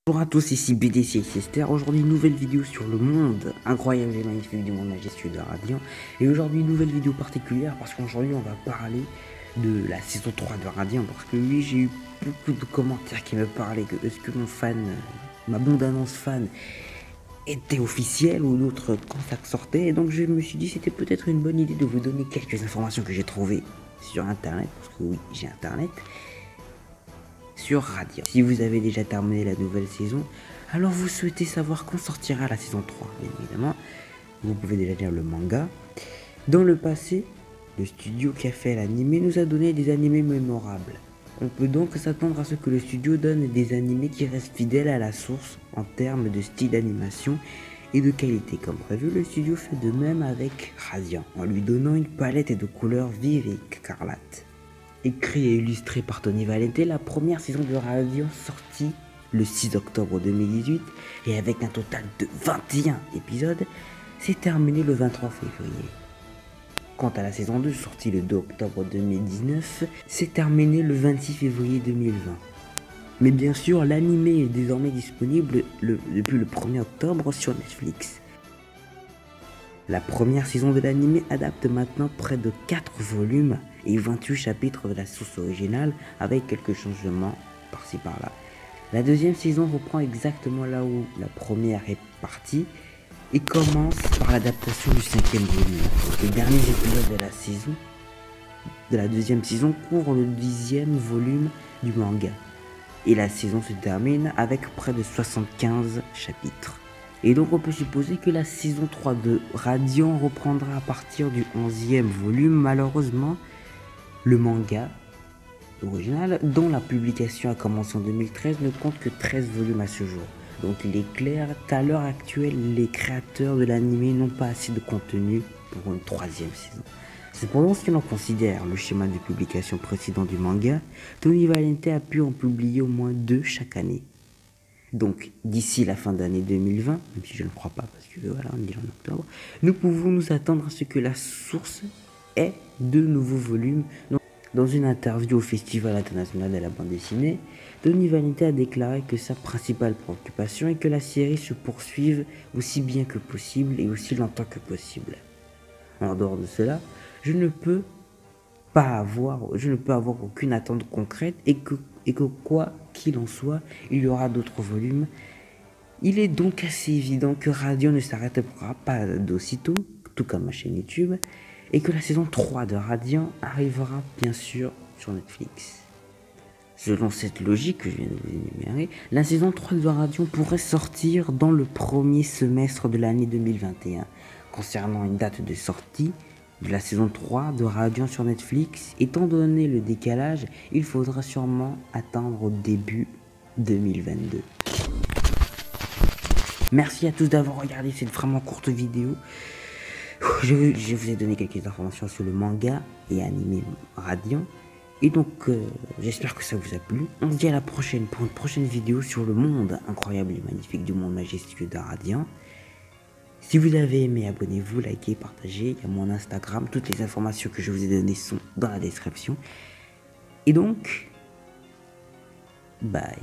Bonjour à tous, ici BDC Sister. Aujourd'hui, une nouvelle vidéo sur le monde incroyable et magnifique du monde majestueux de Radiant. Et aujourd'hui, une nouvelle vidéo particulière parce qu'aujourd'hui, on va parler de la saison 3 de Radiant. Parce que oui, j'ai eu beaucoup de commentaires qui me parlaient que est-ce que ma bande-annonce fan était officielle ou d'autres quand ça sortait. Et donc, je me suis dit c'était peut-être une bonne idée de vous donner quelques informations que j'ai trouvées sur Internet. Parce que oui, j'ai Internet. Sur Radiant. Si vous avez déjà terminé la nouvelle saison, alors vous souhaitez savoir quand sortira la saison 3. Bien évidemment, vous pouvez déjà lire le manga. Dans le passé, le studio qui a fait l'animé nous a donné des animés mémorables. On peut donc s'attendre à ce que le studio donne des animés qui restent fidèles à la source en termes de style d'animation et de qualité. Comme prévu, le studio fait de même avec Radiant, en lui donnant une palette de couleurs vives et écarlates. Écrit et illustré par Tony Valente, la première saison de Radiant sortie le 6 octobre 2018 et avec un total de 21 épisodes, s'est terminée le 23 février. Quant à la saison 2 sortie le 2 octobre 2019, s'est terminée le 26 février 2020. Mais bien sûr, l'anime est désormais disponible depuis le 1er octobre sur Netflix. La première saison de l'anime adapte maintenant près de 4 volumes et 28 chapitres de la source originale avec quelques changements par-ci par-là. La deuxième saison reprend exactement là où la première est partie et commence par l'adaptation du 5e volume. Les derniers épisodes de la deuxième saison couvrent le 10e volume du manga et la saison se termine avec près de 75 chapitres. Et donc on peut supposer que la saison 3 de Radiant reprendra à partir du 11e volume. Malheureusement, le manga original, dont la publication a commencé en 2013, ne compte que 13 volumes à ce jour. Donc il est clair qu'à l'heure actuelle, les créateurs de l'anime n'ont pas assez de contenu pour une 3e saison. Cependant, si l'on considère le schéma de publication précédent du manga, Tony Valente a pu en publier au moins 2 chaque année. Donc, d'ici la fin d'année 2020, même si je ne crois pas, parce que voilà, on est en octobre, nous pouvons nous attendre à ce que la source ait 2 nouveaux volumes. Dans une interview au Festival international de la bande dessinée, Tony Valente a déclaré que sa principale préoccupation est que la série se poursuive aussi bien que possible et aussi longtemps que possible. En dehors de cela, je ne peux avoir aucune attente concrète et que quoi qu'il en soit, il y aura d'autres volumes. Il est donc assez évident que Radiant ne s'arrêtera pas d'aussitôt, tout comme ma chaîne YouTube, et que la saison 3 de Radiant arrivera bien sûr sur Netflix. Selon cette logique que je viens de vous énumérer, la saison 3 de Radiant pourrait sortir dans le premier semestre de l'année 2021. Concernant une date de sortie de la saison 3 de Radiant sur Netflix, étant donné le décalage, il faudra sûrement attendre au début 2022. Merci à tous d'avoir regardé cette vraiment courte vidéo. Je vous ai donné quelques informations sur le manga et anime Radiant. Et donc, j'espère que ça vous a plu. On se dit à la prochaine pour une prochaine vidéo sur le monde incroyable et magnifique du monde majestueux de Radiant. Si vous avez aimé, abonnez-vous, likez, partagez. Il y a mon Instagram. Toutes les informations que je vous ai données sont dans la description. Et donc, bye.